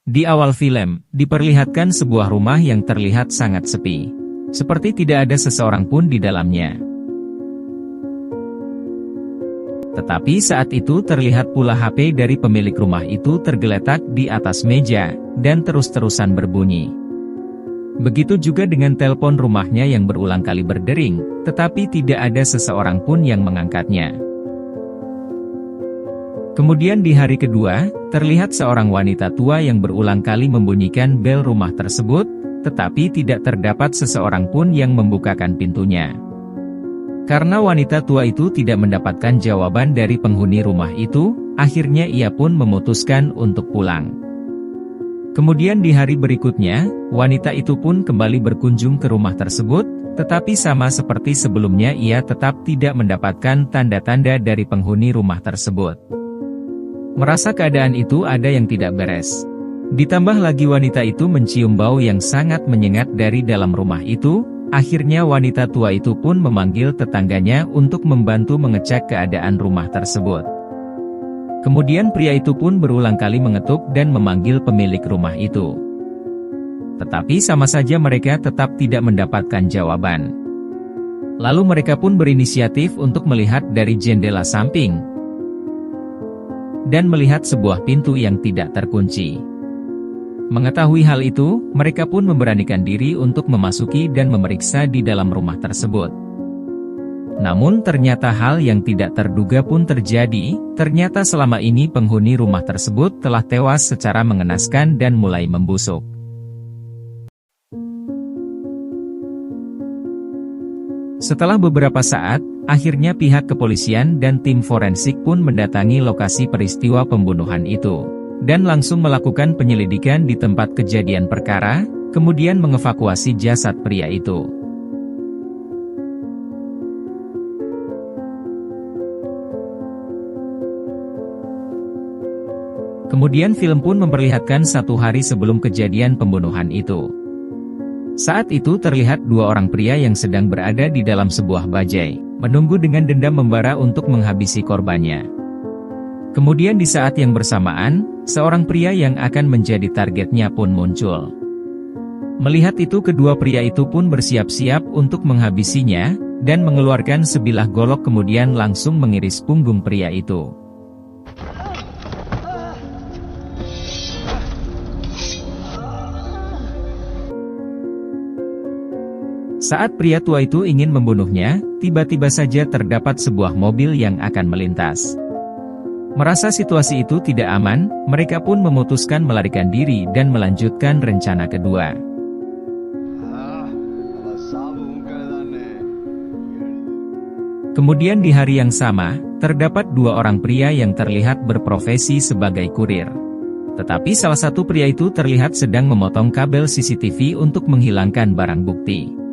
Di awal film, diperlihatkan sebuah rumah yang terlihat sangat sepi. Seperti tidak ada seseorang pun di dalamnya. Tetapi saat itu terlihat pula HP dari pemilik rumah itu tergeletak di atas meja, dan terus-terusan berbunyi. Begitu juga dengan telepon rumahnya yang berulang kali berdering, tetapi tidak ada seseorang pun yang mengangkatnya. Kemudian di hari kedua, terlihat seorang wanita tua yang berulang kali membunyikan bel rumah tersebut, tetapi tidak terdapat seseorang pun yang membukakan pintunya. Karena wanita tua itu tidak mendapatkan jawaban dari penghuni rumah itu, akhirnya ia pun memutuskan untuk pulang. Kemudian di hari berikutnya, wanita itu pun kembali berkunjung ke rumah tersebut, tetapi sama seperti sebelumnya ia tetap tidak mendapatkan tanda-tanda dari penghuni rumah tersebut. Merasa keadaan itu ada yang tidak beres. Ditambah lagi wanita itu mencium bau yang sangat menyengat dari dalam rumah itu, akhirnya wanita tua itu pun memanggil tetangganya untuk membantu mengecek keadaan rumah tersebut. Kemudian pria itu pun berulang kali mengetuk dan memanggil pemilik rumah itu. Tetapi sama saja mereka tetap tidak mendapatkan jawaban. Lalu mereka pun berinisiatif untuk melihat dari jendela samping, dan melihat sebuah pintu yang tidak terkunci. Mengetahui hal itu, mereka pun memberanikan diri untuk memasuki dan memeriksa di dalam rumah tersebut. Namun ternyata hal yang tidak terduga pun terjadi, ternyata selama ini penghuni rumah tersebut telah tewas secara mengenaskan dan mulai membusuk. Setelah beberapa saat, akhirnya pihak kepolisian dan tim forensik pun mendatangi lokasi peristiwa pembunuhan itu, dan langsung melakukan penyelidikan di tempat kejadian perkara, kemudian mengevakuasi jasad pria itu. Kemudian film pun memperlihatkan 1 hari sebelum kejadian pembunuhan itu. Saat itu terlihat 2 orang pria yang sedang berada di dalam sebuah bajai, menunggu dengan dendam membara untuk menghabisi korbannya. Kemudian di saat yang bersamaan, seorang pria yang akan menjadi targetnya pun muncul. Melihat itu kedua pria itu pun bersiap-siap untuk menghabisinya, dan mengeluarkan sebilah golok kemudian langsung mengiris punggung pria itu. Saat pria tua itu ingin membunuhnya, tiba-tiba saja terdapat sebuah mobil yang akan melintas. Merasa situasi itu tidak aman, mereka pun memutuskan melarikan diri dan melanjutkan rencana kedua. Kemudian di hari yang sama, terdapat 2 orang pria yang terlihat berprofesi sebagai kurir. Tetapi salah satu pria itu terlihat sedang memotong kabel CCTV untuk menghilangkan barang bukti.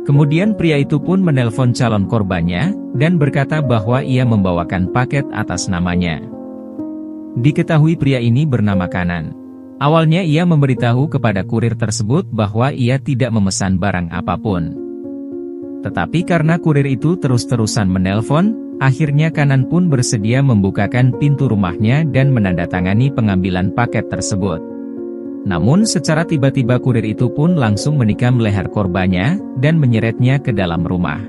Kemudian pria itu pun menelpon calon korbannya, dan berkata bahwa ia membawakan paket atas namanya. Diketahui pria ini bernama Kanan. Awalnya ia memberitahu kepada kurir tersebut bahwa ia tidak memesan barang apapun. Tetapi karena kurir itu terus-terusan menelpon, akhirnya Kanan pun bersedia membukakan pintu rumahnya dan menandatangani pengambilan paket tersebut. Namun secara tiba-tiba kurir itu pun langsung menikam leher korbannya, dan menyeretnya ke dalam rumah.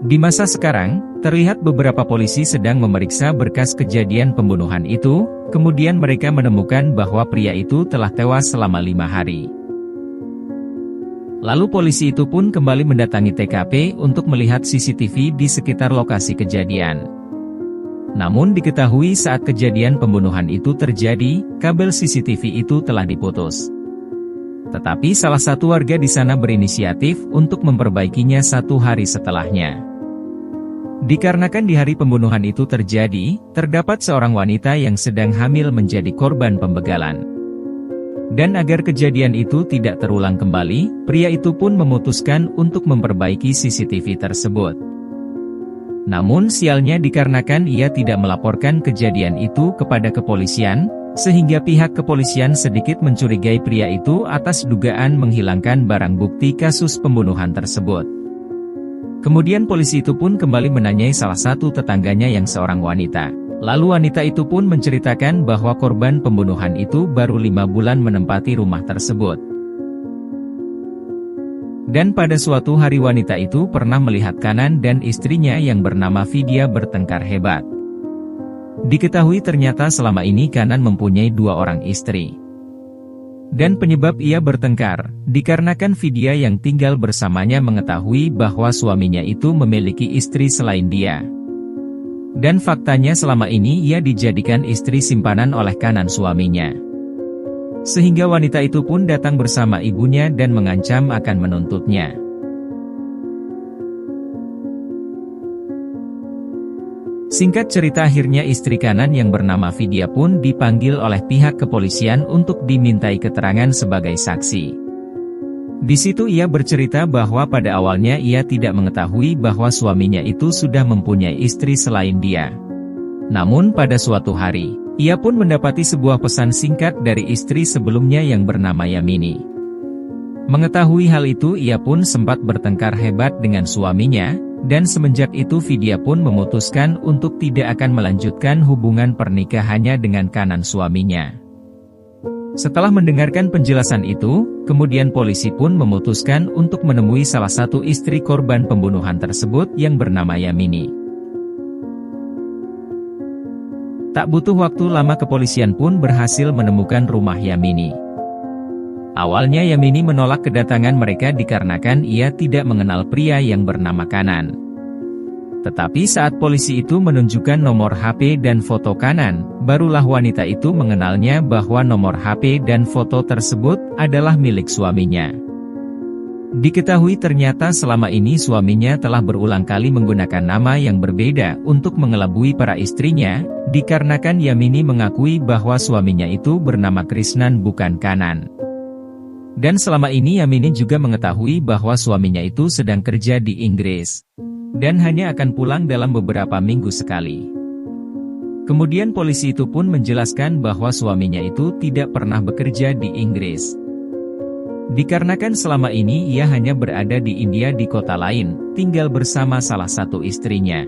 Di masa sekarang, terlihat beberapa polisi sedang memeriksa berkas kejadian pembunuhan itu, kemudian mereka menemukan bahwa pria itu telah tewas selama 5 hari. Lalu polisi itu pun kembali mendatangi TKP untuk melihat CCTV di sekitar lokasi kejadian. Namun diketahui saat kejadian pembunuhan itu terjadi, kabel CCTV itu telah diputus. Tetapi salah satu warga di sana berinisiatif untuk memperbaikinya 1 hari setelahnya. Dikarenakan di hari pembunuhan itu terjadi, terdapat seorang wanita yang sedang hamil menjadi korban pembegalan. Dan agar kejadian itu tidak terulang kembali, pria itu pun memutuskan untuk memperbaiki CCTV tersebut. Namun sialnya dikarenakan ia tidak melaporkan kejadian itu kepada kepolisian, sehingga pihak kepolisian sedikit mencurigai pria itu atas dugaan menghilangkan barang bukti kasus pembunuhan tersebut. Kemudian polisi itu pun kembali menanyai salah satu tetangganya yang seorang wanita. Lalu wanita itu pun menceritakan bahwa korban pembunuhan itu baru 5 bulan menempati rumah tersebut. Dan pada suatu hari wanita itu pernah melihat Kanan dan istrinya yang bernama Vidya bertengkar hebat. Diketahui ternyata selama ini Kanan mempunyai 2 orang istri. Dan penyebab ia bertengkar, dikarenakan Vidya yang tinggal bersamanya mengetahui bahwa suaminya itu memiliki istri selain dia. Dan faktanya selama ini ia dijadikan istri simpanan oleh Kanan suaminya. Sehingga wanita itu pun datang bersama ibunya dan mengancam akan menuntutnya. Singkat cerita akhirnya istri Kanan yang bernama Vidya pun dipanggil oleh pihak kepolisian untuk dimintai keterangan sebagai saksi. Di situ ia bercerita bahwa pada awalnya ia tidak mengetahui bahwa suaminya itu sudah mempunyai istri selain dia. Namun pada suatu hari, ia pun mendapati sebuah pesan singkat dari istri sebelumnya yang bernama Yamini. Mengetahui hal itu ia pun sempat bertengkar hebat dengan suaminya, dan semenjak itu Vidya pun memutuskan untuk tidak akan melanjutkan hubungan pernikahannya dengan Kanan suaminya. Setelah mendengarkan penjelasan itu, kemudian polisi pun memutuskan untuk menemui salah satu istri korban pembunuhan tersebut yang bernama Yamini. Tak butuh waktu lama kepolisian pun berhasil menemukan rumah Yamini. Awalnya Yamini menolak kedatangan mereka dikarenakan ia tidak mengenal pria yang bernama Kanan. Tetapi saat polisi itu menunjukkan nomor HP dan foto Kanan, barulah wanita itu mengenalnya bahwa nomor HP dan foto tersebut adalah milik suaminya. Diketahui ternyata selama ini suaminya telah berulang kali menggunakan nama yang berbeda untuk mengelabui para istrinya, dikarenakan Yamini mengakui bahwa suaminya itu bernama Krishnan bukan Kanan. Dan selama ini Yamini juga mengetahui bahwa suaminya itu sedang kerja di Inggris. Dan hanya akan pulang dalam beberapa minggu sekali. Kemudian polisi itu pun menjelaskan bahwa suaminya itu tidak pernah bekerja di Inggris. Dikarenakan selama ini ia hanya berada di India di kota lain, tinggal bersama salah satu istrinya.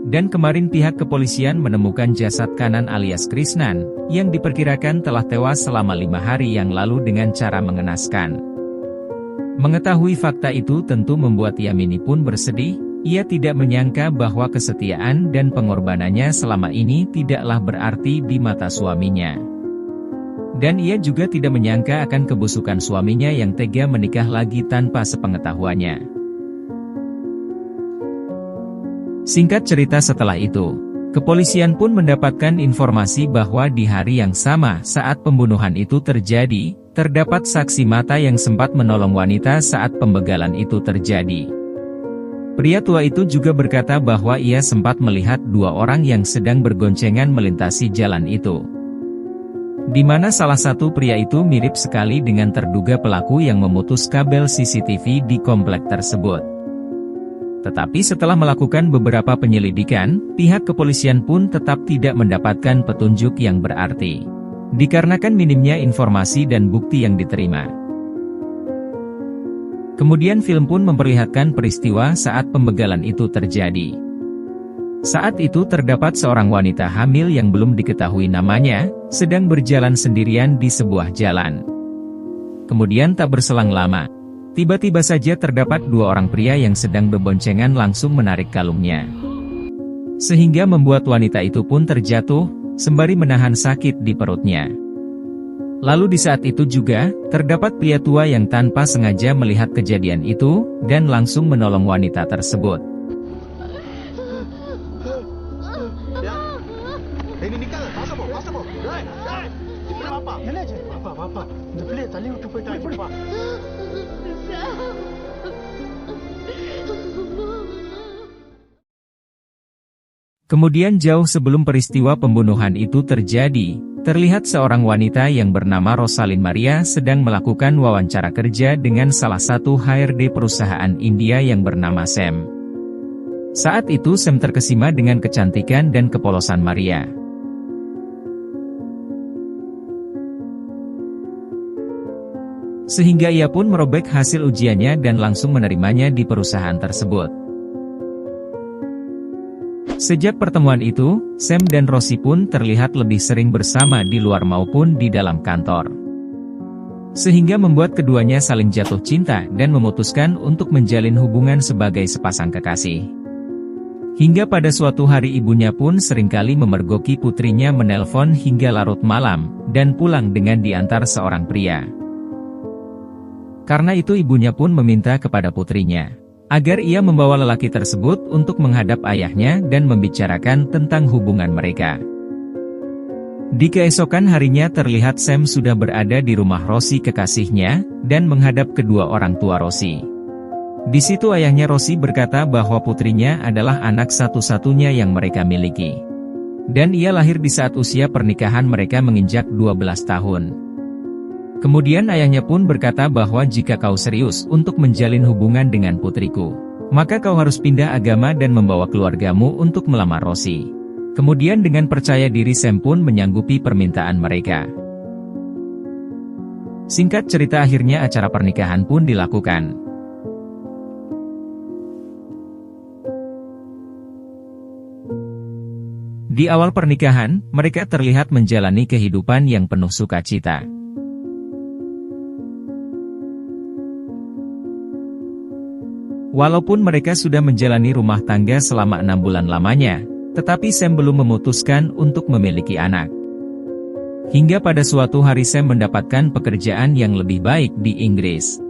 Dan kemarin pihak kepolisian menemukan jasad Kanan alias Krishnan, yang diperkirakan telah tewas selama 5 hari yang lalu dengan cara mengenaskan. Mengetahui fakta itu tentu membuat Yamini pun bersedih, ia tidak menyangka bahwa kesetiaan dan pengorbanannya selama ini tidaklah berarti di mata suaminya. Dan ia juga tidak menyangka akan kebusukan suaminya yang tega menikah lagi tanpa sepengetahuannya. Singkat cerita setelah itu, kepolisian pun mendapatkan informasi bahwa di hari yang sama saat pembunuhan itu terjadi, terdapat saksi mata yang sempat menolong wanita saat pembegalan itu terjadi. Pria tua itu juga berkata bahwa ia sempat melihat 2 orang yang sedang bergoncengan melintasi jalan itu. Di mana salah satu pria itu mirip sekali dengan terduga pelaku yang memutus kabel CCTV di komplek tersebut. Tetapi setelah melakukan beberapa penyelidikan, pihak kepolisian pun tetap tidak mendapatkan petunjuk yang berarti. Dikarenakan minimnya informasi dan bukti yang diterima. Kemudian film pun memperlihatkan peristiwa saat pembegalan itu terjadi. Saat itu terdapat seorang wanita hamil yang belum diketahui namanya, sedang berjalan sendirian di sebuah jalan. Kemudian tak berselang lama, tiba-tiba saja terdapat 2 orang pria yang sedang berboncengan langsung menarik kalungnya. Sehingga membuat wanita itu pun terjatuh, sembari menahan sakit di perutnya. Lalu di saat itu juga, terdapat pria tua yang tanpa sengaja melihat kejadian itu, dan langsung menolong wanita tersebut. Kemudian jauh sebelum peristiwa pembunuhan itu terjadi, terlihat seorang wanita yang bernama Rosalind Maria sedang melakukan wawancara kerja dengan salah satu HRD perusahaan India yang bernama Sam. Saat itu Sam terkesima dengan kecantikan dan kepolosan Maria. Sehingga ia pun merobek hasil ujiannya dan langsung menerimanya di perusahaan tersebut. Sejak pertemuan itu, Sam dan Rosie pun terlihat lebih sering bersama di luar maupun di dalam kantor. Sehingga membuat keduanya saling jatuh cinta dan memutuskan untuk menjalin hubungan sebagai sepasang kekasih. Hingga pada suatu hari ibunya pun seringkali memergoki putrinya menelpon hingga larut malam, dan pulang dengan diantar seorang pria. Karena itu ibunya pun meminta kepada putrinya agar ia membawa lelaki tersebut untuk menghadap ayahnya dan membicarakan tentang hubungan mereka. Di keesokan harinya terlihat Sam sudah berada di rumah Rosie kekasihnya, dan menghadap kedua orang tua Rosie. Di situ ayahnya Rosie berkata bahwa putrinya adalah anak satu-satunya yang mereka miliki. Dan ia lahir di saat usia pernikahan mereka menginjak 12 tahun. Kemudian ayahnya pun berkata bahwa jika kau serius untuk menjalin hubungan dengan putriku, maka kau harus pindah agama dan membawa keluargamu untuk melamar Rosie. Kemudian dengan percaya diri Sam pun menyanggupi permintaan mereka. Singkat cerita akhirnya acara pernikahan pun dilakukan. Di awal pernikahan, mereka terlihat menjalani kehidupan yang penuh sukacita. Walaupun mereka sudah menjalani rumah tangga selama 6 bulan lamanya, tetapi Sam belum memutuskan untuk memiliki anak. Hingga pada suatu hari Sam mendapatkan pekerjaan yang lebih baik di Inggris.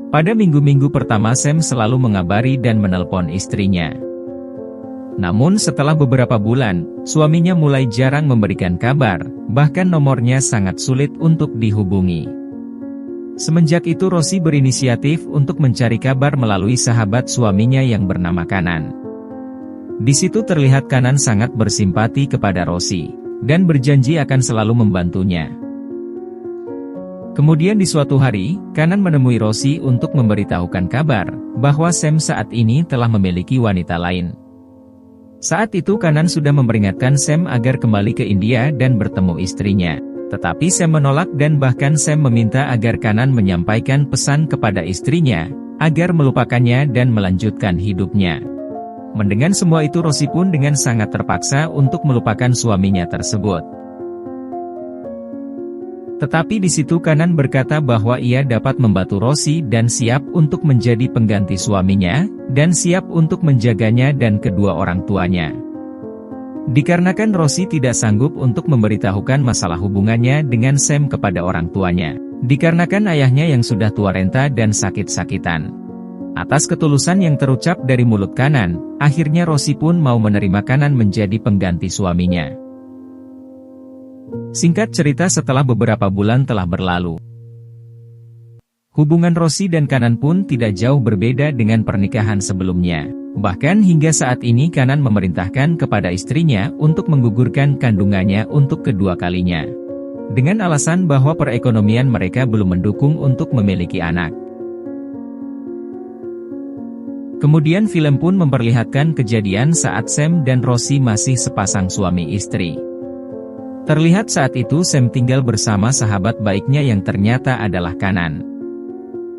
Pada minggu-minggu pertama Sam selalu mengabari dan menelpon istrinya. Namun setelah beberapa bulan, suaminya mulai jarang memberikan kabar, bahkan nomornya sangat sulit untuk dihubungi. Semenjak itu Rosie berinisiatif untuk mencari kabar melalui sahabat suaminya yang bernama Kanan. Di situ terlihat Kanan sangat bersimpati kepada Rosie, dan berjanji akan selalu membantunya. Kemudian di suatu hari, Kanan menemui Rosie untuk memberitahukan kabar, bahwa Sam saat ini telah memiliki wanita lain. Saat itu Kanan sudah memperingatkan Sam agar kembali ke India dan bertemu istrinya. Tetapi Sam menolak dan bahkan Sam meminta agar Kanan menyampaikan pesan kepada istrinya, agar melupakannya dan melanjutkan hidupnya. Mendengar semua itu Rosie pun dengan sangat terpaksa untuk melupakan suaminya tersebut. Tetapi di situ Kanan berkata bahwa ia dapat membantu Rosie dan siap untuk menjadi pengganti suaminya, dan siap untuk menjaganya dan kedua orang tuanya. Dikarenakan Rosie tidak sanggup untuk memberitahukan masalah hubungannya dengan Sam kepada orang tuanya. Dikarenakan ayahnya yang sudah tua renta dan sakit-sakitan. Atas ketulusan yang terucap dari mulut Kanan, akhirnya Rosie pun mau menerima Kanan menjadi pengganti suaminya. Singkat cerita setelah beberapa bulan telah berlalu. Hubungan Rosie dan Kanan pun tidak jauh berbeda dengan pernikahan sebelumnya. Bahkan hingga saat ini Kanan memerintahkan kepada istrinya untuk menggugurkan kandungannya untuk kedua kalinya. Dengan alasan bahwa perekonomian mereka belum mendukung untuk memiliki anak. Kemudian film pun memperlihatkan kejadian saat Sam dan Rosie masih sepasang suami istri. Terlihat saat itu Sam tinggal bersama sahabat baiknya yang ternyata adalah Kanan.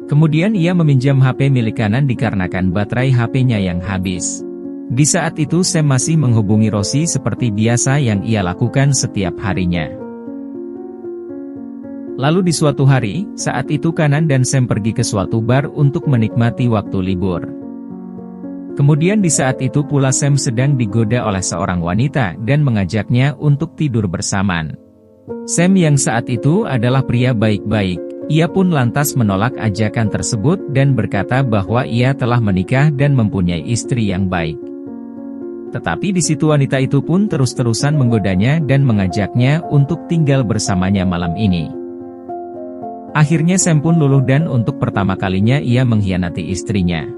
Kemudian ia meminjam HP milik Kanan dikarenakan baterai HP-nya yang habis. Di saat itu Sam masih menghubungi Rosie seperti biasa yang ia lakukan setiap harinya. Lalu di suatu hari, saat itu Kanan dan Sam pergi ke suatu bar untuk menikmati waktu libur. Kemudian di saat itu pula Sam sedang digoda oleh seorang wanita dan mengajaknya untuk tidur bersamaan. Sam yang saat itu adalah pria baik-baik. Ia pun lantas menolak ajakan tersebut dan berkata bahwa ia telah menikah dan mempunyai istri yang baik. Tetapi di situ wanita itu pun terus-terusan menggodanya dan mengajaknya untuk tinggal bersamanya malam ini. Akhirnya Sam pun luluh dan untuk pertama kalinya ia mengkhianati istrinya.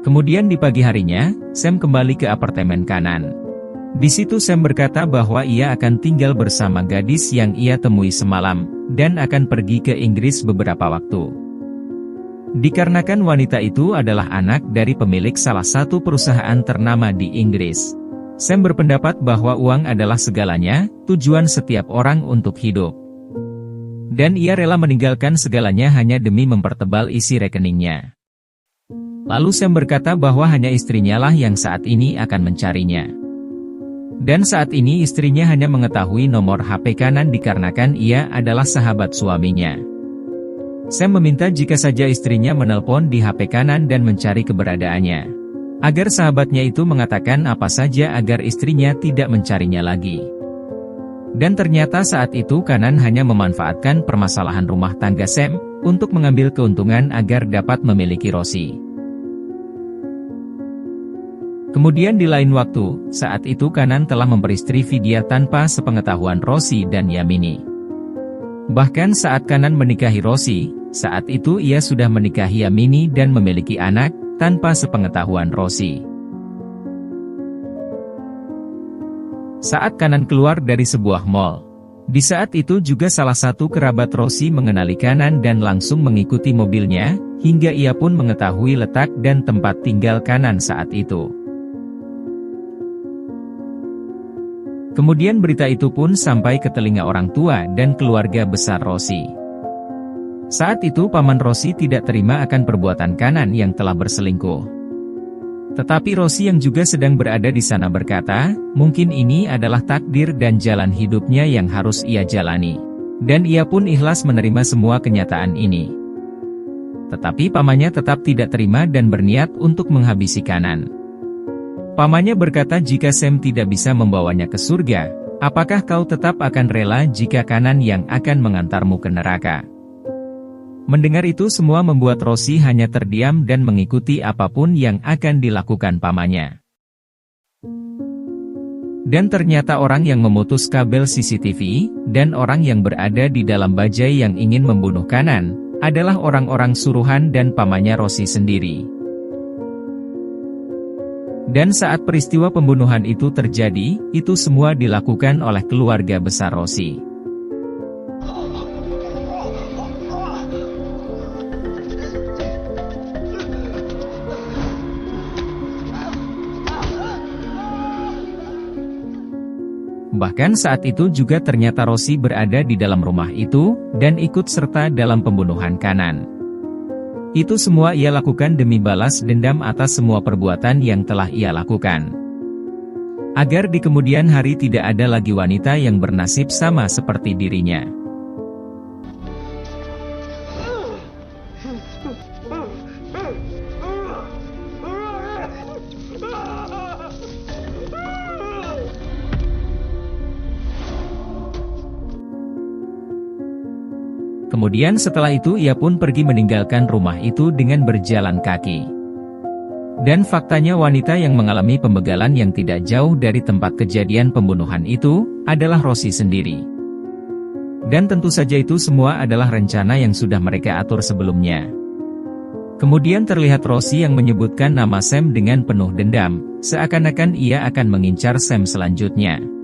Kemudian di pagi harinya, Sam kembali ke apartemen Kanan. Di situ Sam berkata bahwa ia akan tinggal bersama gadis yang ia temui semalam, dan akan pergi ke Inggris beberapa waktu. Dikarenakan wanita itu adalah anak dari pemilik salah satu perusahaan ternama di Inggris. Sam berpendapat bahwa uang adalah segalanya, tujuan setiap orang untuk hidup. Dan ia rela meninggalkan segalanya hanya demi mempertebal isi rekeningnya. Lalu Sam berkata bahwa hanya istrinya lah yang saat ini akan mencarinya. Dan saat ini istrinya hanya mengetahui nomor HP kanan dikarenakan ia adalah sahabat suaminya. Sam meminta jika saja istrinya menelpon di HP kanan dan mencari keberadaannya, agar sahabatnya itu mengatakan apa saja agar istrinya tidak mencarinya lagi. Dan ternyata saat itu kanan hanya memanfaatkan permasalahan rumah tangga Sam untuk mengambil keuntungan agar dapat memiliki Rosie. Kemudian di lain waktu, saat itu kanan telah memperistri Vidya tanpa sepengetahuan Rosie dan Yamini. Bahkan saat kanan menikahi Rosie, saat itu ia sudah menikahi Yamini dan memiliki anak, tanpa sepengetahuan Rosie. Saat kanan keluar dari sebuah mall, di saat itu juga salah satu kerabat Rosie mengenali kanan dan langsung mengikuti mobilnya, hingga ia pun mengetahui letak dan tempat tinggal kanan saat itu. Kemudian berita itu pun sampai ke telinga orang tua dan keluarga besar Rosie. Saat itu paman Rosie tidak terima akan perbuatan kanan yang telah berselingkuh. Tetapi Rosie yang juga sedang berada di sana berkata, mungkin ini adalah takdir dan jalan hidupnya yang harus ia jalani. Dan ia pun ikhlas menerima semua kenyataan ini. Tetapi pamannya tetap tidak terima dan berniat untuk menghabisi kanan. Pamannya berkata jika Sam tidak bisa membawanya ke surga, apakah kau tetap akan rela jika kanan yang akan mengantarmu ke neraka? Mendengar itu semua membuat Rosie hanya terdiam dan mengikuti apapun yang akan dilakukan pamannya. Dan ternyata orang yang memutus kabel CCTV, dan orang yang berada di dalam bajai yang ingin membunuh kanan, adalah orang-orang suruhan dan pamannya Rosie sendiri. Dan saat peristiwa pembunuhan itu terjadi, itu semua dilakukan oleh keluarga besar Rosie. Bahkan saat itu juga ternyata Rosie berada di dalam rumah itu, dan ikut serta dalam pembunuhan kanan. Itu semua ia lakukan demi balas dendam atas semua perbuatan yang telah ia lakukan. Agar di kemudian hari tidak ada lagi wanita yang bernasib sama seperti dirinya. Kemudian setelah itu ia pun pergi meninggalkan rumah itu dengan berjalan kaki. Dan faktanya wanita yang mengalami pembegalan yang tidak jauh dari tempat kejadian pembunuhan itu, adalah Rosie sendiri. Dan tentu saja itu semua adalah rencana yang sudah mereka atur sebelumnya. Kemudian terlihat Rosie yang menyebutkan nama Sam dengan penuh dendam, seakan-akan ia akan mengincar Sam selanjutnya.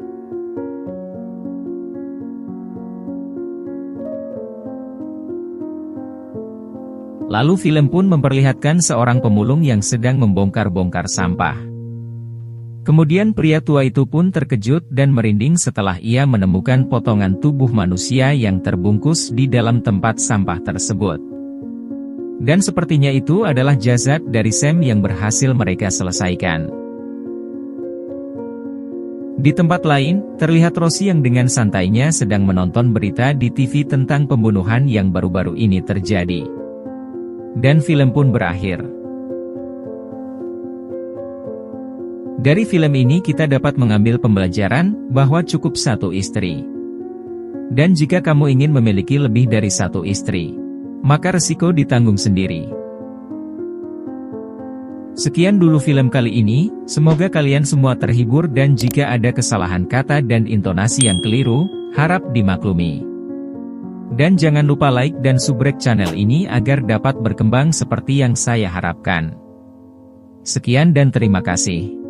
Lalu film pun memperlihatkan seorang pemulung yang sedang membongkar-bongkar sampah. Kemudian pria tua itu pun terkejut dan merinding setelah ia menemukan potongan tubuh manusia yang terbungkus di dalam tempat sampah tersebut. Dan sepertinya itu adalah jasad dari Sam yang berhasil mereka selesaikan. Di tempat lain, terlihat Rosie yang dengan santainya sedang menonton berita di TV tentang pembunuhan yang baru-baru ini terjadi. Dan film pun berakhir. Dari film ini kita dapat mengambil pembelajaran bahwa cukup satu istri. Dan jika kamu ingin memiliki lebih dari satu istri, maka resiko ditanggung sendiri. Sekian dulu film kali ini, semoga kalian semua terhibur dan jika ada kesalahan kata dan intonasi yang keliru, harap dimaklumi. Dan jangan lupa like dan subrek channel ini agar dapat berkembang seperti yang saya harapkan. Sekian dan terima kasih.